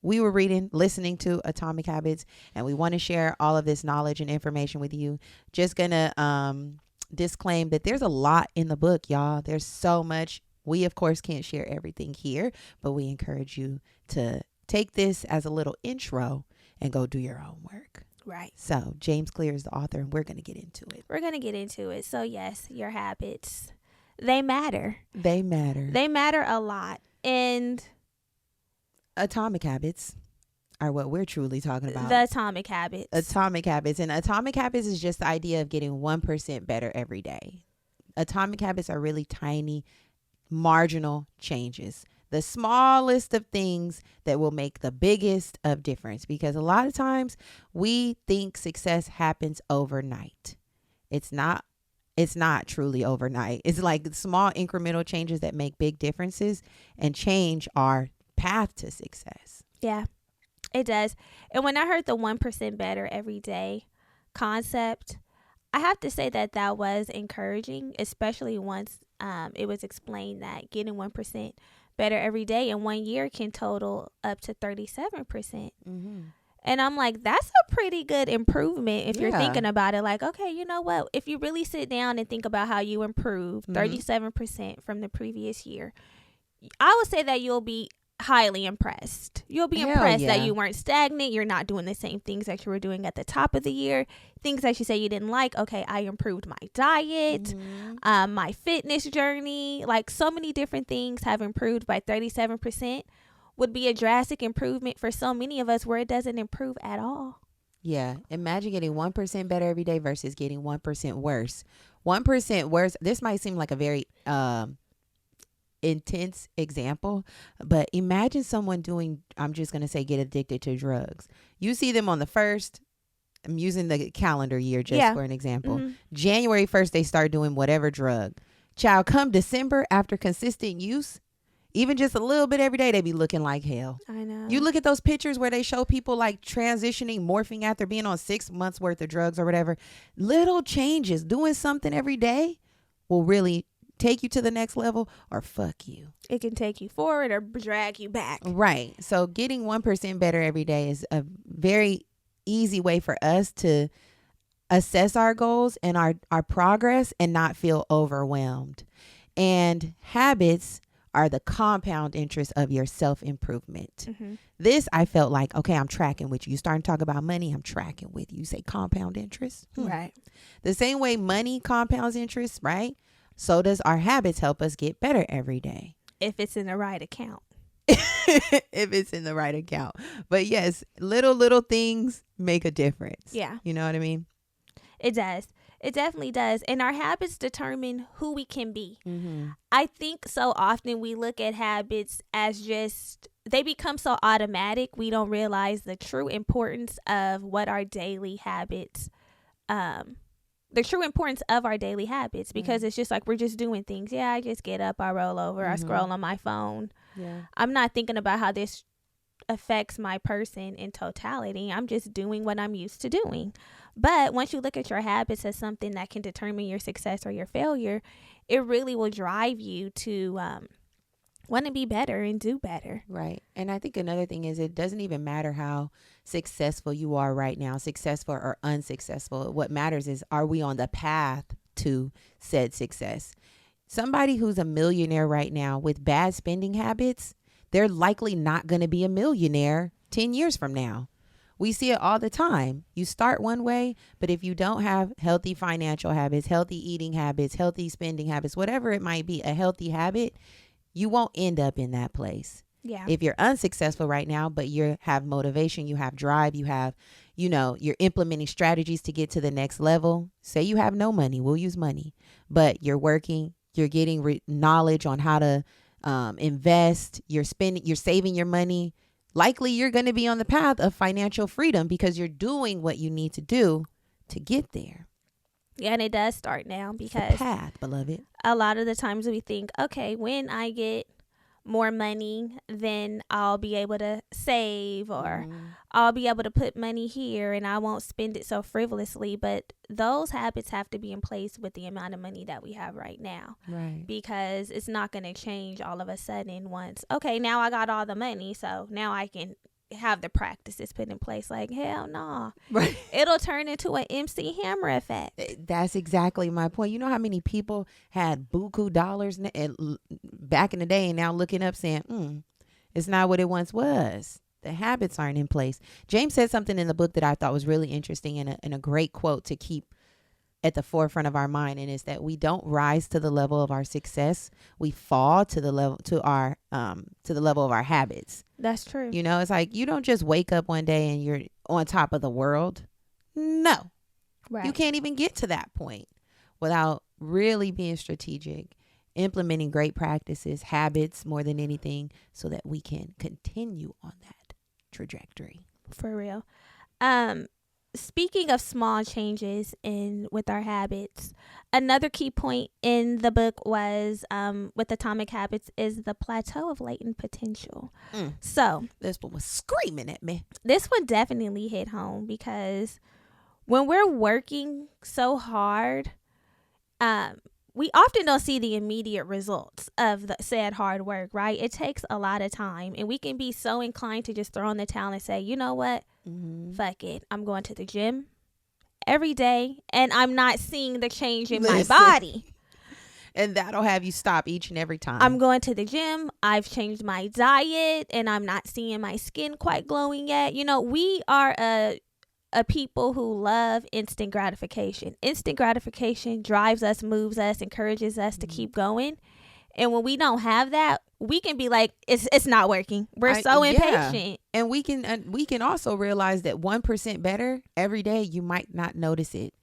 we were listening to Atomic Habits, and we want to share all of this knowledge and information with you. Just gonna disclaim that there's a lot in the book, y'all. There's so much. We, of course, can't share everything here, but we encourage you to take this as a little intro and go do your own work. Right. So James Clear is the author, and we're going to get into it. So yes, your habits, they matter. They matter A lot. And Atomic Habits are what we're truly talking about. The Atomic Habits. Atomic Habits. And Atomic Habits is just the idea of getting 1% better every day. Atomic Habits are really tiny, marginal changes. The smallest of things that will make the biggest of difference. Because a lot of times we think success happens overnight. It's not truly overnight. It's like small incremental changes that make big differences and change our path to success. Yeah, it does. And when I heard the 1% better every day concept, I have to say that was encouraging, especially once it was explained that getting 1% better every day in 1 year can total up to 37%. Mm-hmm. And I'm like, that's a pretty good improvement if you're thinking about it. Like, okay, you know what? If you really sit down and think about how you improved 37% from the previous year, I would say that you'll be highly impressed. You'll be impressed that you weren't stagnant. You're not doing the same things that you were doing at the top of the year. Things that you say you didn't like. Okay, I improved my diet, my fitness journey. Like, so many different things have improved by 37%. Would be a drastic improvement for so many of us where it doesn't improve at all. Yeah. Imagine getting 1% better every day versus getting 1% worse. 1% worse. This might seem like a very intense example, but imagine someone I'm just going to say get addicted to drugs. You see them on the 1st. I'm using the calendar year just for an example. Mm-hmm. January 1st, they start doing whatever drug. Child, come December, after consistent use, even just a little bit every day, they be looking like hell. I know. You look at those pictures where they show people like transitioning, morphing after being on 6 months worth of drugs or whatever. Little changes, doing something every day will really take you to the next level or fuck you. It can take you forward or drag you back. Right. So getting 1% better every day is a very easy way for us to assess our goals and our progress and not feel overwhelmed. And habits are the compound interest of your self-improvement. Mm-hmm. This, I felt like, okay, I'm tracking with you. You starting to talk about money, I'm tracking with you. You say compound interest. Right. The same way money compounds interest, right? So does our habits help us get better every day. If it's in the right account. If it's in the right account. But yes, little things make a difference. Yeah. You know what I mean? It does. It definitely does. And our habits determine who we can be. Mm-hmm. I think so often we look at habits as just, they become so automatic. We don't realize the true importance of what our daily habits, the true importance of our daily habits, because it's just like we're just doing things. Yeah, I just get up, I roll over, I scroll on my phone. Yeah. I'm not thinking about how this affects my person in totality. I'm just doing what I'm used to doing. But once you look at your habits as something that can determine your success or your failure, it really will drive you to want to be better and do better. Right. And I think another thing is it doesn't even matter how successful you are right now, successful or unsuccessful. What matters is, are we on the path to said success? Somebody who's a millionaire right now with bad spending habits, they're likely not going to be a millionaire 10 years from now. We see it all the time. You start one way, but if you don't have healthy financial habits, healthy eating habits, healthy spending habits, whatever it might be, a healthy habit, you won't end up in that place. Yeah. If you're unsuccessful right now, but you have motivation, you have drive, you have, you're implementing strategies to get to the next level. Say you have no money, we'll use money, but you're working, you're getting knowledge on how to invest, you're saving your money. Likely you're going to be on the path of financial freedom because you're doing what you need to do to get there. Yeah, and it does start now because it's a path, beloved. A lot of the times we think, okay, when I get more money, then I'll be able to save, or I'll be able to put money here and I won't spend it so frivolously. But those habits have to be in place with the amount of money that we have right now. Right. Because it's not going to change all of a sudden once, okay, now I got all the money, so now I can have the practices put in place. Like, hell no. Right. It'll turn into an MC Hammer effect. That's exactly my point. You know how many people had buku dollars back in the day and now looking up saying, it's not what it once was. The habits aren't in place. James said something in the book that I thought was really interesting and a great quote to keep at the forefront of our mind, and it's that we don't rise to the level of our success. We fall to the level to the level of our habits. That's true. You know, it's like you don't just wake up one day and you're on top of the world. No. Right. You can't even get to that point without really being strategic, implementing great practices, habits more than anything, so that we can continue on that trajectory. For real. Speaking of small changes with our habits, another key point in the book was with Atomic Habits is the plateau of latent potential. So this one was screaming at me. This one definitely hit home because when we're working so hard, we often don't see the immediate results of the said hard work, right? It takes a lot of time, and we can be so inclined to just throw in the towel and say, you know what? Fuck it. I'm going to the gym every day, and I'm not seeing the change in my body. And that'll have you stop each and every time. I'm going to the gym. I've changed my diet, and I'm not seeing my skin quite glowing yet. You know, we are a people who love instant gratification. Instant gratification drives us, moves us, encourages us to keep going. And when we don't have that, we can be like, it's not working. We're so impatient. And we can also realize that 1% better every day, you might not notice it.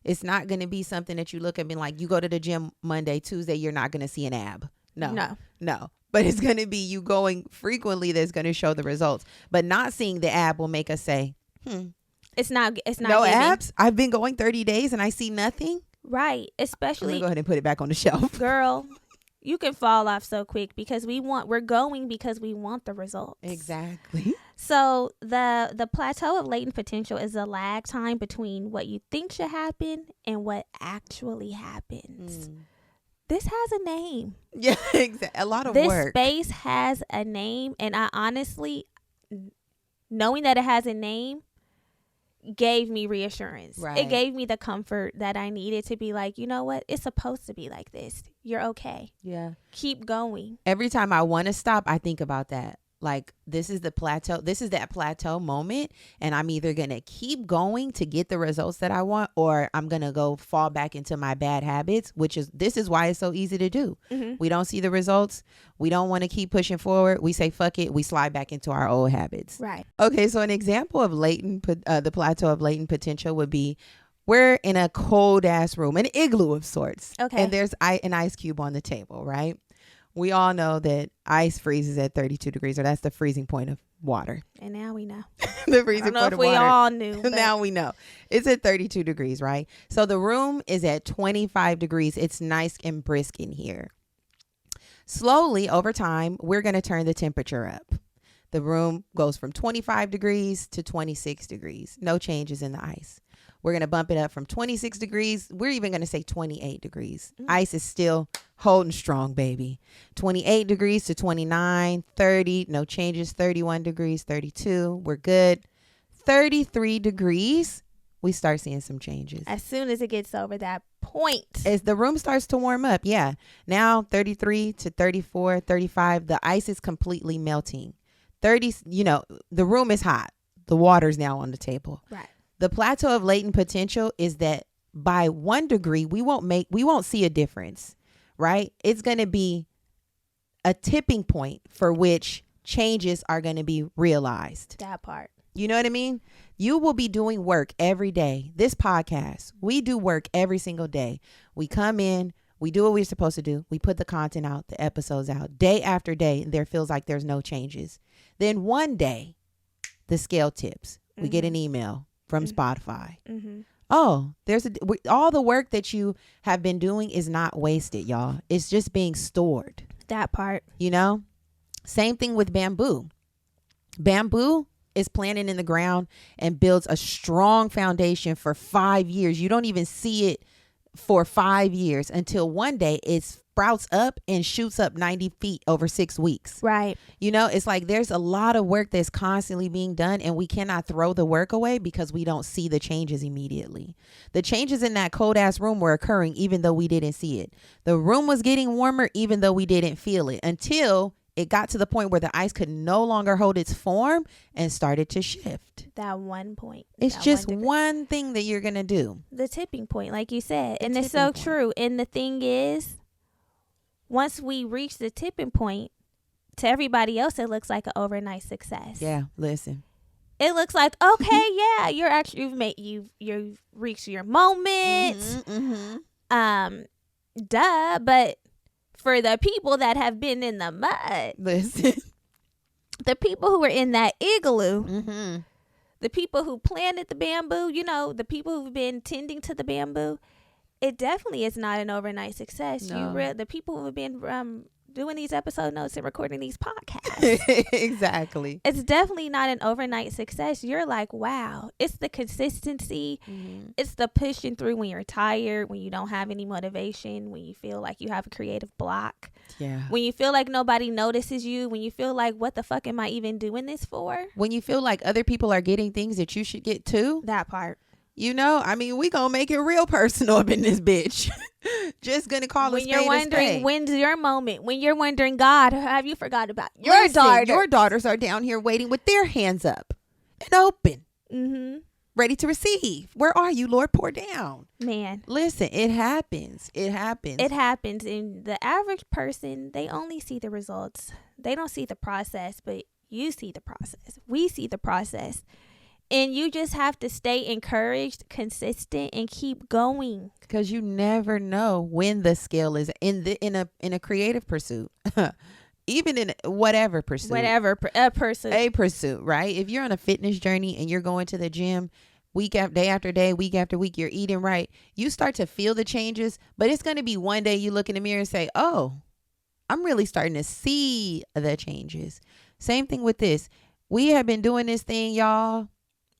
It's not going to be something that you look at and be like, you go to the gym Monday, Tuesday, you're not going to see an ab. No. But it's going to be you going frequently that's going to show the results. But not seeing the ab will make us say, It's not no giving. abs. I've been going 30 days and I see nothing. Right. I'm Especially, gonna go ahead and put it back on the shelf. girl, you can fall off so quick because we're going because we want the results. Exactly. So the plateau of latent potential is a lag time between what you think should happen and what actually happens. This has a name. Yeah, exactly. A lot of This work. space has a name, and I honestly, knowing that it has a name, gave me reassurance. Right. It gave me the comfort that I needed to be like, you know what? It's supposed to be like this. You're okay. Yeah. Keep going. Every time I want to stop, I think about that. Like, this is the plateau. This is that plateau moment. And I'm either going to keep going to get the results that I want, or I'm going to go fall back into my bad habits, this is why it's so easy to do. We don't see the results. We don't want to keep pushing forward. We say, fuck it. We slide back into our old habits. Right. Okay. So an example of the plateau of latent potential would be, we're in a cold ass room, an igloo of sorts. Okay. And there's an ice cube on the table, right? We all know that ice freezes at 32 degrees, or that's the freezing point of water. And now we know. The freezing point of water. We all knew. Now we know. It's at 32 degrees, right? So the room is at 25 degrees. It's nice and brisk in here. Slowly, over time, we're going to turn the temperature up. The room goes from 25 degrees to 26 degrees. No changes in the ice. We're going to bump it up from 26 degrees. We're even going to say 28 degrees. Ice is still holding strong, baby. 28 degrees to 29, 30, no changes. 31 degrees, 32, we're good. 33 degrees, we start seeing some changes. As soon as it gets over that point. As the room starts to warm up, yeah. Now 33 to 34, 35, the ice is completely melting. 30, the room is hot. The water's now on the table. Right. The plateau of latent potential is that by 1 degree, we won't see a difference, right? It's going to be a tipping point for which changes are going to be realized. That part. You know what I mean? You will be doing work every day. This podcast, we do work every single day. We come in, we do what we're supposed to do. We put the content out, the episodes out, day after day. And there feels like there's no changes. Then one day, the scale tips. We get an email from Spotify. Oh, all the work that you have been doing is not wasted, y'all. It's just being stored. That part. Same thing with bamboo. Bamboo is planted in the ground and builds a strong foundation for 5 years. You don't even see it for 5 years until one day it sprouts up and shoots up 90 feet over 6 weeks. Right. You know, it's like there's a lot of work that's constantly being done, and we cannot throw the work away because we don't see the changes immediately. The changes in that cold ass room were occurring even though we didn't see it. The room was getting warmer even though we didn't feel it, until it got to the point where the ice could no longer hold its form and started to shift. That one point. It's just one thing that you're going to do. The tipping point, like you said. And it's so true. And the thing is, once we reach the tipping point, to everybody else, it looks like an overnight success. Yeah, listen. It looks like, okay, yeah, you're actually, you've reached your moment. Duh. But for the people that have been in the mud, listen, the people who were in that igloo, the people who planted the bamboo, you know, the people who've been tending to the bamboo, it definitely is not an overnight success. No. The people who have been doing these episode notes and recording these podcasts. Exactly. It's definitely not an overnight success. You're like, wow, it's the consistency. It's the pushing through when you're tired, when you don't have any motivation, when you feel like you have a creative block. Yeah. When you feel like nobody notices you, when you feel like, what the fuck am I even doing this for? When you feel like other people are getting things that you should get too. That part. You know, I mean, we gonna make it real personal up in this bitch. Just gonna call when a you're spade wondering a spade. when's your moment, when you're wondering, God, have you forgot about your daughter? Your daughters are down here waiting with their hands up and open, ready to receive. Where are you, Lord? Pour down. Man, listen, it happens. It happens. It happens. And the average person, they only see the results. They don't see the process, but you see the process. We see the process. And you just have to stay encouraged, consistent, and keep going. Because you never know when the scale is in a creative pursuit, even in whatever pursuit, a pursuit, right? If you're on a fitness journey and you're going to the gym day after day, week after week, you're eating right, you start to feel the changes. But it's going to be one day you look in the mirror and say, "Oh, I'm really starting to see the changes." Same thing with this. We have been doing this thing, y'all.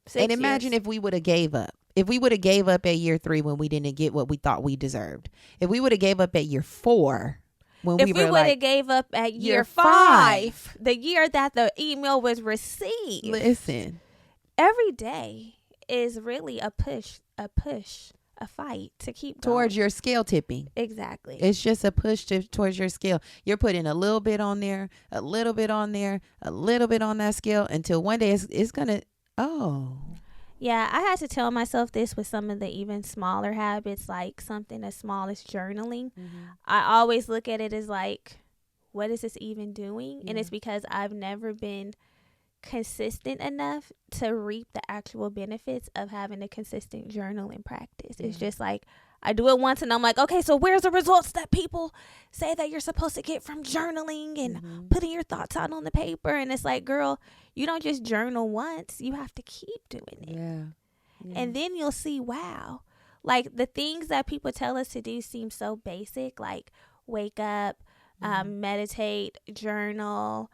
6 and imagine years. if we would have gave up. If we would have gave up at year 3 when we didn't get what we thought we deserved. If we would have gave up at year 4 when we would have gave up at year 5, the year that the email was received. Listen. Every day is really a push, a fight to keep going. Towards your scale tipping. Exactly. It's just a push towards your scale. You're putting a little bit on there, a little bit on there, a little bit on that scale until one day it's going to, Yeah, I had to tell myself this with some of the even smaller habits, like something as small as journaling. I always look at it as like, what is this even doing? And it's because I've never been consistent enough to reap the actual benefits of having a consistent journaling practice. It's just like, I do it once and I'm like, okay, so where's the results that people say that you're supposed to get from journaling and putting your thoughts out on the paper? And it's like, girl, you don't just journal once. You have to keep doing it. Yeah. And then you'll see, wow. Like the things that people tell us to do seem so basic, like wake up, meditate, journal,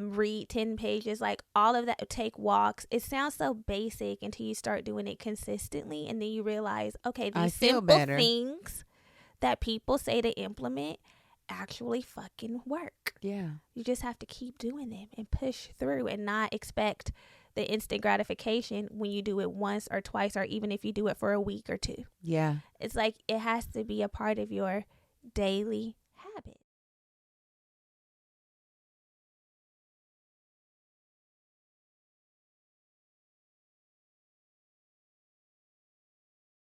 read 10 pages, like all of that, take walks. It sounds so basic until you start doing it consistently, and then you realize, okay, these simple things that people say to implement actually fucking work. Yeah. You just have to keep doing them and push through and not expect the instant gratification when you do it once or twice, or even if you do it for a week or 2. Yeah. It's like it has to be a part of your daily